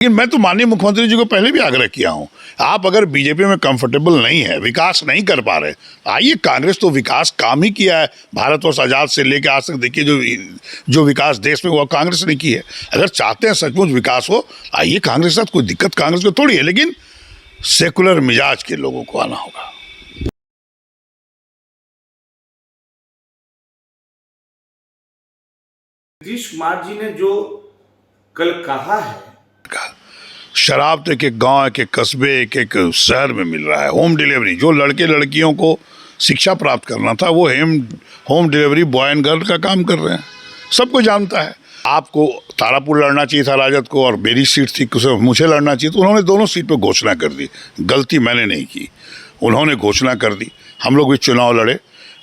लेकिन मैं तो माननीय मुख्यमंत्री जी को पहले भी आग्रह किया हूं, आप अगर बीजेपी में कंफर्टेबल नहीं है, विकास नहीं कर पा रहे, आइए। कांग्रेस तो विकास काम ही किया है, भारतवर्ष आजाद से लेकर आज तक देखिए जो विकास देश में हुआ कांग्रेस ने की है। अगर चाहते हैं सचमुच विकास हो, आइए कांग्रेस के साथ, कोई दिक्कत कांग्रेस को थोड़ी है, लेकिन सेकुलर मिजाज के लोगों को आना होगा। नीतीश कुमार जी ने जो कल कहा है, शराब तो एक एक गाँव, एक एक कस्बे, एक एक शहर में मिल रहा है। होम डिलीवरी, जो लड़के लड़कियों को शिक्षा प्राप्त करना था वो home delivery boy and girl का काम कर रहे हैं। सबको जानता है। आपको तारापुर लड़ना चाहिए था राजद को, और मेरी सीट थी, मुझे लड़ना चाहिए, तो उन्होंने दोनों सीट पर घोषणा कर दी। गलती मैंने नहीं की, उन्होंने घोषणा कर दी। हम लोग भी चुनाव लड़े,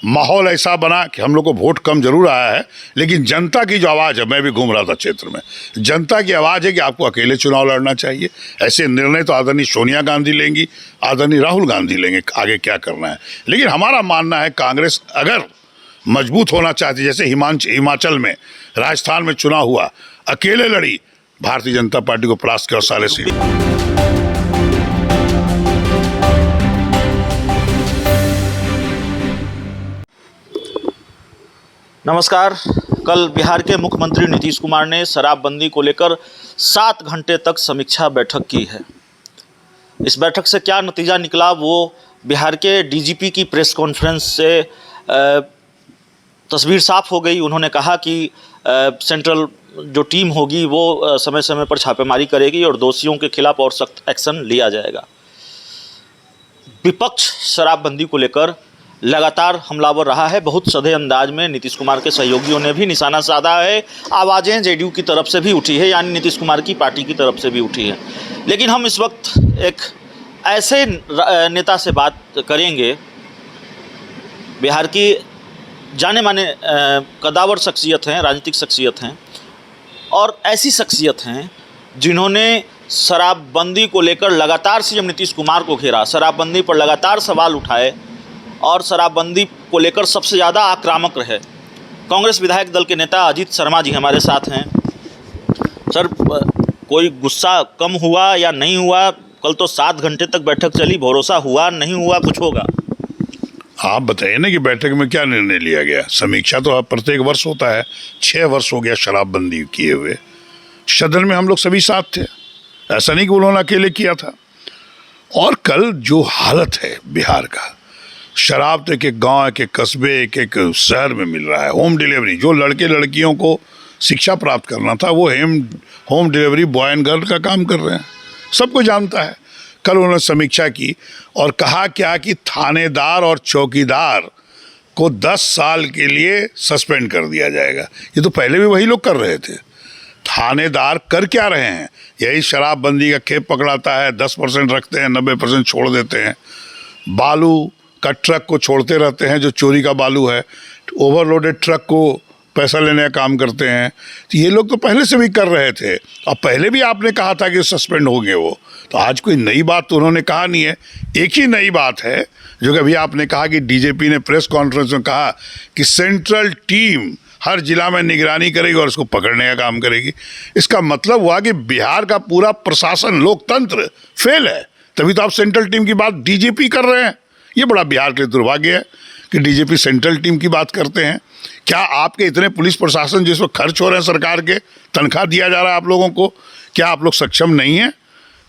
माहौल ऐसा बना कि हम लोग को वोट कम जरूर आया है, लेकिन जनता की जो आवाज़ है, मैं भी घूम रहा था क्षेत्र में, जनता की आवाज़ है कि आपको अकेले चुनाव लड़ना चाहिए। ऐसे निर्णय तो आदरणीय सोनिया गांधी लेंगी, आदरणीय राहुल गांधी लेंगे, आगे क्या करना है। लेकिन हमारा मानना है कांग्रेस अगर मजबूत होना चाहती, जैसे हिमाचल में, राजस्थान में चुनाव हुआ, अकेले लड़ी, भारतीय जनता पार्टी को परास्त किया और सारे सीट। नमस्कार। कल बिहार के मुख्यमंत्री नीतीश कुमार ने शराबबंदी को लेकर 7 घंटे तक समीक्षा बैठक की है। इस बैठक से क्या नतीजा निकला, वो बिहार के डीजीपी की प्रेस कॉन्फ्रेंस से तस्वीर साफ हो गई। उन्होंने कहा कि सेंट्रल जो टीम होगी वो समय समय पर छापेमारी करेगी और दोषियों के खिलाफ और सख्त एक्शन लिया जाएगा। विपक्ष शराबबंदी को लेकर लगातार हमलावर रहा है। बहुत सधे अंदाज में नीतीश कुमार के सहयोगियों ने भी निशाना साधा है। आवाज़ें जेडीयू की तरफ से भी उठी है, यानी नीतीश कुमार की पार्टी की तरफ से भी उठी है। लेकिन हम इस वक्त एक ऐसे नेता से बात करेंगे, बिहार की जाने माने कदावर शख्सियत हैं, राजनीतिक शख्सियत हैं, और ऐसी शख्सियत हैं जिन्होंने शराबबंदी को लेकर लगातार सीएम नीतीश कुमार को घेरा, शराबबंदी पर लगातार सवाल उठाए और शराबबंदी को लेकर सबसे ज़्यादा आक्रामक रहे। कांग्रेस विधायक दल के नेता अजीत शर्मा जी हमारे साथ हैं। सर, कोई गुस्सा कम हुआ या नहीं हुआ? कल तो 7 घंटे तक बैठक चली, भरोसा हुआ नहीं हुआ, कुछ होगा? आप बताइए ना कि बैठक में क्या निर्णय लिया गया। समीक्षा तो प्रत्येक वर्ष होता है, 6 वर्ष हो गया शराबबंदी किए हुए। सदन में हम लोग सभी साथ थे, ऐसा नहीं कि उन्होंने अकेले किया था। और कल जो हालत है बिहार का, शराब तो एक एक गाँव, एक एक कस्बे, एक एक शहर में मिल रहा है। होम डिलीवरी, जो लड़के लड़कियों को शिक्षा प्राप्त करना था वो home delivery boy and girl का काम कर रहे हैं। सबको जानता है। कल उन्होंने समीक्षा की और कहा क्या कि थानेदार और चौकीदार को 10 साल के लिए सस्पेंड कर दिया जाएगा। ये तो पहले भी वही लोग कर रहे थे। थानेदार कर क्या रहे हैं? यही शराबबंदी का खेप पकड़ाता है, 10% रखते हैं, 90% छोड़ देते हैं। बालू का ट्रक को छोड़ते रहते हैं, जो चोरी का बालू है, ओवरलोडेड ट्रक को पैसा लेने का काम करते हैं। तो ये लोग तो पहले से भी कर रहे थे, और पहले भी आपने कहा था कि सस्पेंड होंगे वो। तो आज कोई नई बात तो उन्होंने कहा नहीं है। एक ही नई बात है जो कि अभी आपने कहा कि डीजीपी ने प्रेस कॉन्फ्रेंस में कहा कि सेंट्रल टीम हर जिला में निगरानी करेगी और उसको पकड़ने का काम करेगी। इसका मतलब हुआ कि बिहार का पूरा प्रशासन, लोकतंत्र फेल है। तभी तो आप सेंट्रल टीम की बात डीजीपी कर रहे हैं। ये बड़ा बिहार के लिए दुर्भाग्य है कि डीजीपी सेंट्रल टीम की बात करते हैं। क्या आपके इतने पुलिस प्रशासन जिसमें खर्च हो रहे हैं सरकार के, तनख्वाह दिया जा रहा है आप लोगों को, क्या आप लोग सक्षम नहीं हैं?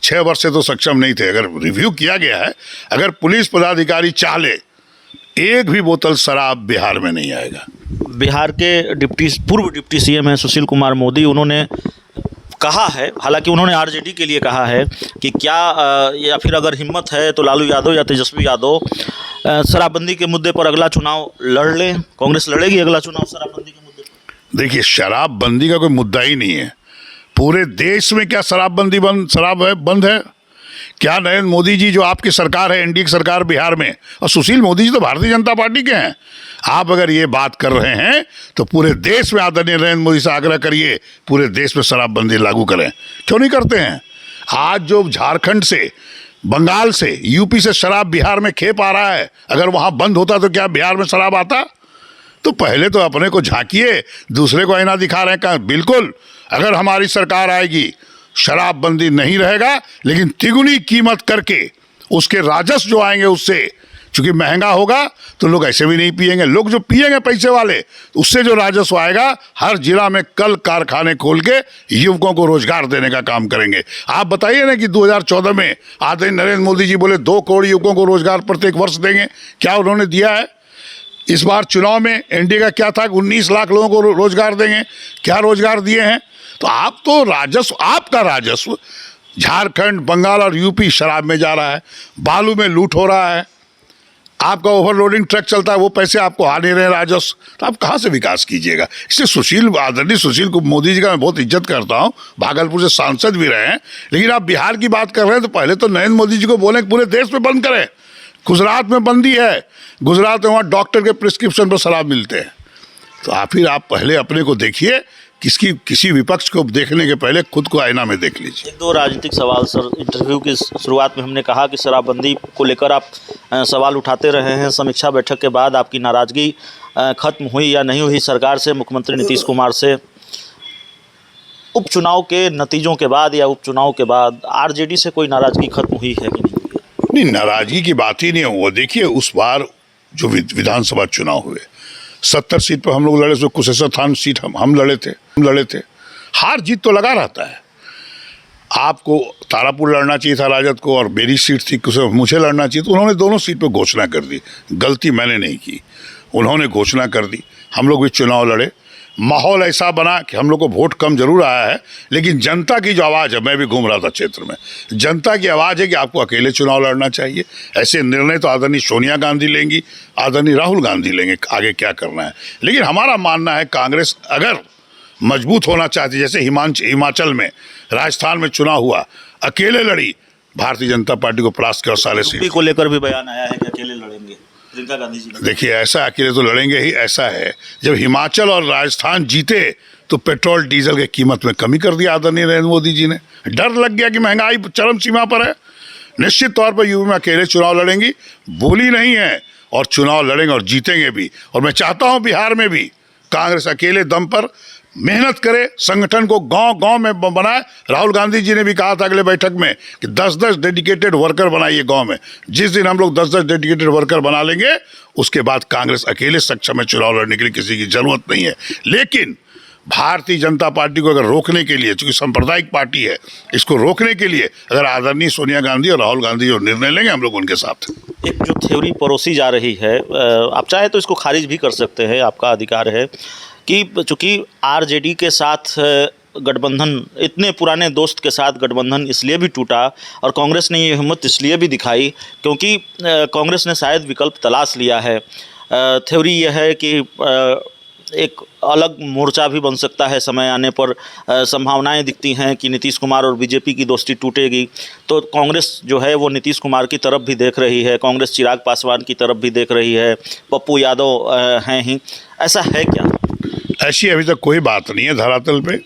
6 वर्ष से तो सक्षम नहीं थे। अगर रिव्यू किया गया है, अगर पुलिस पदाधिकारी चाह ले, एक भी बोतल शराब बिहार में नहीं आएगा। बिहार के पूर्व डिप्टी सीएम हैं सुशील कुमार मोदी, उन्होंने कहा है, हालांकि उन्होंने आरजेडी के लिए कहा है कि क्या या फिर अगर हिम्मत है तो लालू यादव या तेजस्वी यादव शराबबंदी के मुद्दे पर अगला चुनाव लड़ लें। कांग्रेस लड़ेगी अगला चुनाव शराबबंदी के मुद्दे पर? देखिए, शराबबंदी का कोई मुद्दा ही नहीं है। पूरे देश में क्या शराबबंदी बंद है? क्या नरेंद्र मोदी जी, जो आपकी सरकार है, एनडीए की सरकार बिहार में, और सुशील मोदी जी तो भारतीय जनता पार्टी के हैं। आप अगर ये बात कर रहे हैं तो पूरे देश में आदरणीय नरेंद्र मोदी से आग्रह करिए, पूरे देश में शराबबंदी लागू करें। क्यों नहीं करते हैं? आज जो झारखंड से, बंगाल से, यूपी से शराब बिहार में खेप आ रहा है, अगर वहाँ बंद होता तो क्या बिहार में शराब आता? तो पहले तो अपने को झांकिए, दूसरे को आईना दिखा रहे हैं। बिल्कुल, अगर हमारी सरकार आएगी, शराबबंदी नहीं रहेगा, लेकिन तिगुनी कीमत करके उसके राजस्व जो आएंगे उससे, चूंकि महंगा होगा तो लोग ऐसे भी नहीं पिएंगे। लोग जो पिएंगे पैसे वाले, उससे जो राजस्व आएगा हर जिला में कल कारखाने खोल के युवकों को रोजगार देने का काम करेंगे। आप बताइए ना कि 2014 में आदरणीय नरेंद्र मोदी जी बोले 2 करोड़ युवकों को रोजगार प्रत्येक वर्ष देंगे, क्या उन्होंने दिया है? इस बार चुनाव में एनडीए का क्या था, 19 लाख लोगों को रोजगार देंगे, क्या रोजगार दिए हैं? तो आप तो राजस्व, आपका राजस्व झारखंड, बंगाल और यूपी शराब में जा रहा है, बालू में लूट हो रहा है, आपका ओवरलोडिंग ट्रक चलता है, वो पैसे आपको आ नहीं रहे राजस्व, तो आप कहाँ से विकास कीजिएगा? इसलिए आदरणीय सुशील को मोदी जी का मैं बहुत इज्जत करता हूँ, भागलपुर से सांसद भी रहे हैं, लेकिन आप बिहार की बात कर रहे हैं तो पहले तो नरेंद्र मोदी जी को बोलें कि पूरे देश में बंद करें। गुजरात में बंदी है, गुजरात में वहाँ डॉक्टर के प्रिस्क्रिप्शन पर शराब मिलते हैं। तो फिर आप पहले अपने को देखिए, किसी विपक्ष को देखने के पहले खुद को आईना में देख लीजिए। 1-2 राजनीतिक सवाल सर। इंटरव्यू की शुरुआत में हमने कहा कि शराबबंदी को लेकर आप सवाल उठाते रहे हैं। समीक्षा बैठक के बाद आपकी नाराजगी खत्म हुई या नहीं हुई सरकार से, मुख्यमंत्री नीतीश कुमार से? उपचुनाव के नतीजों के बाद या उपचुनाव के बाद आरजेडी से कोई नाराजगी खत्म हुई है कि नहीं? नहीं, नाराजगी की बात ही नहीं हुआ। देखिए, उस बार जो विधानसभा चुनाव हुए 70 सीट पर हम लोग लड़े, उसमें कुशेश्वर सीट हम लड़े थे। हार जीत तो लगा रहता है। आपको तारापुर लड़ना चाहिए था राजद को, और मेरी सीट थी मुझे लड़ना चाहिए, तो उन्होंने दोनों सीट पर घोषणा कर दी। गलती मैंने नहीं की, उन्होंने घोषणा कर दी। हम लोग भी चुनाव लड़े, माहौल ऐसा बना कि हम लोग को वोट कम जरूर आया है, लेकिन जनता की जो आवाज़ है, मैं भी घूम रहा था क्षेत्र में, जनता की आवाज़ है कि आपको अकेले चुनाव लड़ना चाहिए। ऐसे निर्णय तो आदरणीय सोनिया गांधी लेंगी, आदरणीय राहुल गांधी लेंगे, आगे क्या करना है। लेकिन हमारा मानना है कांग्रेस अगर मजबूत होना चाहती है, जैसे हिमाचल में, राजस्थान में चुनाव हुआ, अकेले लड़ी, भारतीय जनता पार्टी को परास्त कर साले से को लेकर भी बयान आया है कि अकेले लड़ेंगे प्रियंका गांधी जी। देखिए, ऐसा अकेले तो लड़ेंगे ही। ऐसा है, जब हिमाचल और राजस्थान जीते तो पेट्रोल डीजल की कीमत में कमी कर दिया आदरणीय नरेंद्र मोदी जी ने। डर लग गया कि महंगाई चरम सीमा पर है। निश्चित तौर पर यूपी में अकेले चुनाव लड़ेंगी, बोली नहीं है, और चुनाव लड़ेंगे और जीतेंगे भी। और मैं चाहता हूं बिहार में भी कांग्रेस अकेले दम पर मेहनत करे, संगठन को गांव-गांव में बनाए। राहुल गांधी जी ने भी कहा था अगले बैठक में कि 10-10 डेडिकेटेड वर्कर बनाइए गांव में। जिस दिन हम लोग 10-10 डेडिकेटेड वर्कर बना लेंगे, उसके बाद कांग्रेस अकेले सक्षम है चुनाव लड़ने के लिए, किसी की जरूरत नहीं है। लेकिन भारतीय जनता पार्टी को अगर रोकने के लिए, चूंकि सांप्रदायिक पार्टी है, इसको रोकने के लिए अगर आदरणीय सोनिया गांधी और राहुल गांधी जो निर्णय लेंगे, हम लोग उनके साथ। एक जो थ्योरी परोसी जा रही है, आप चाहे तो इसको खारिज भी कर सकते हैं, आपका अधिकार है, कि चूँकि आरजेडी के साथ गठबंधन, इतने पुराने दोस्त के साथ गठबंधन इसलिए भी टूटा, और कांग्रेस ने ये हिम्मत इसलिए भी दिखाई क्योंकि कांग्रेस ने शायद विकल्प तलाश लिया है। थ्योरी यह है कि एक अलग मोर्चा भी बन सकता है समय आने पर। संभावनाएं दिखती हैं कि नीतीश कुमार और बीजेपी की दोस्ती टूटेगी, तो कांग्रेस जो है वो नीतीश कुमार की तरफ भी देख रही है, कांग्रेस चिराग पासवान की तरफ भी देख रही है, पप्पू यादव हैं ही। ऐसा है क्या? ऐसी अभी तक कोई बात नहीं है धरातल पे।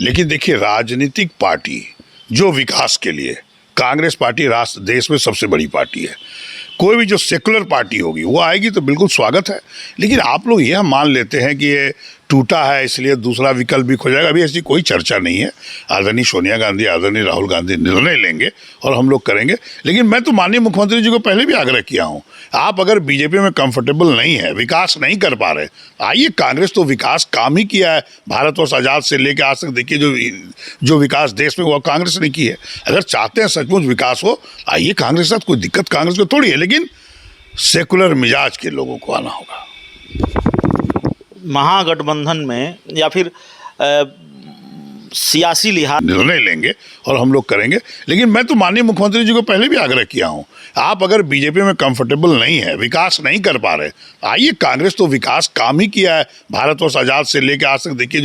लेकिन देखिए, राजनीतिक पार्टी जो विकास के लिए, कांग्रेस पार्टी राष्ट्र देश में सबसे बड़ी पार्टी है। कोई भी जो सेकुलर पार्टी होगी वो आएगी तो बिल्कुल स्वागत है। लेकिन आप लोग यह मान लेते हैं कि ये टूटा है इसलिए दूसरा विकल्प भी खोजेगा, अभी ऐसी कोई चर्चा नहीं है। आदरणीय सोनिया गांधी, आदरणीय राहुल गांधी निर्णय लेंगे और हम लोग करेंगे। लेकिन मैं तो माननीय मुख्यमंत्री जी को पहले भी आग्रह किया हूँ, आप अगर बीजेपी में कंफर्टेबल नहीं है, विकास नहीं कर पा रहे, आइए, कांग्रेस तो विकास काम ही किया है भारतवर्ष आज़ाद से लेकर आज तक। देखिए, जो विकास देश में हुआ कांग्रेस ने की है। अगर चाहते हैं सचमुच विकास हो, आइए कांग्रेस के साथ, कोई दिक्कत कांग्रेस को थोड़ी है। लेकिन सेकुलर मिजाज के लोगों को आना होगा। महागठबंधन में या फिर सियासी लिहाज निर्णय लेंगे और हम लोग करेंगे। लेकिन मैं तो माननीय मुख्यमंत्री जी को पहले भी आग्रह किया हूँ, आप अगर बीजेपी में कंफर्टेबल नहीं है, विकास नहीं कर पा रहे, आइए, कांग्रेस तो विकास काम ही किया है भारतवर्ष आज़ाद से लेकर आज तक। देखिए,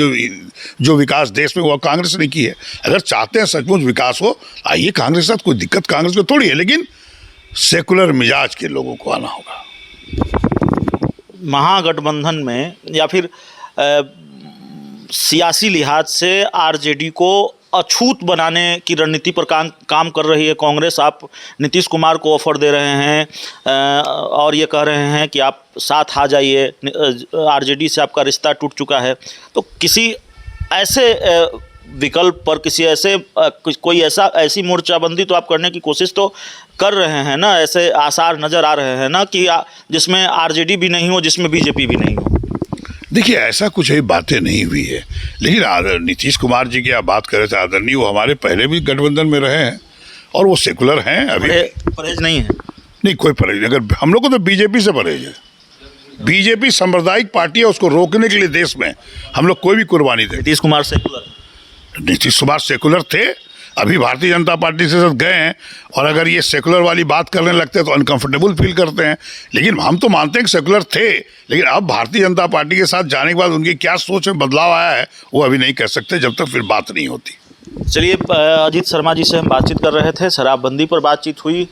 जो विकास देश में हुआ कांग्रेस ने की है। अगर चाहते हैं सचमुच विकास हो, आइए, कांग्रेस के साथ, कोई दिक्कत कांग्रेस को थोड़ी है। लेकिन सेकुलर मिजाज के लोगों को आना होगा। महागठबंधन में या फिर सियासी लिहाज से आरजेडी को अछूत बनाने की रणनीति पर काम कर रही है कांग्रेस। आप नीतीश कुमार को ऑफर दे रहे हैं और ये कह रहे हैं कि आप साथ आ जाइए, आरजेडी से आपका रिश्ता टूट चुका है। तो किसी ऐसे विकल्प पर किसी ऐसे कोई ऐसी मोर्चाबंदी तो आप करने की कोशिश तो कर रहे हैं ना, ऐसे आसार नज़र आ रहे हैं ना कि जिसमें आरजेडी भी नहीं हो, जिसमें बीजेपी भी नहीं हो। देखिए ऐसा कुछ ही बातें नहीं हुई है, लेकिन नीतीश कुमार जी की आप बात कर रहे थे आदरणीय, वो हमारे पहले भी गठबंधन में रहे हैं और वो सेकुलर हैं अभी। परहेज नहीं है? नहीं, कोई परहेज नहीं। अगर हम लोग को तो बीजेपी से परहेज है। बीजेपी सांप्रदायिक पार्टी है, उसको रोकने के लिए देश में हम लोग कोई भी कुर्बानी दें। नीतीश कुमार सेकुलर? नीतीश कुमार सेकुलर थे, अभी भारतीय जनता पार्टी से साथ गए हैं, और अगर ये सेकुलर वाली बात करने लगते हैं तो अनकंफर्टेबल फील करते हैं। लेकिन हम तो मानते हैं कि सेकुलर थे, लेकिन अब भारतीय जनता पार्टी के साथ जाने के बाद उनकी क्या सोच में बदलाव आया है वो अभी नहीं कह सकते जब तक फिर बात नहीं होती। चलिए, अजीत शर्मा जी से हम बातचीत कर रहे थे, शराबबंदी पर बातचीत हुई,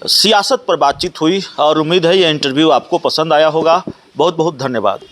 सियासत पर बातचीत हुई, और उम्मीद है ये इंटरव्यू आपको पसंद आया होगा। बहुत बहुत धन्यवाद।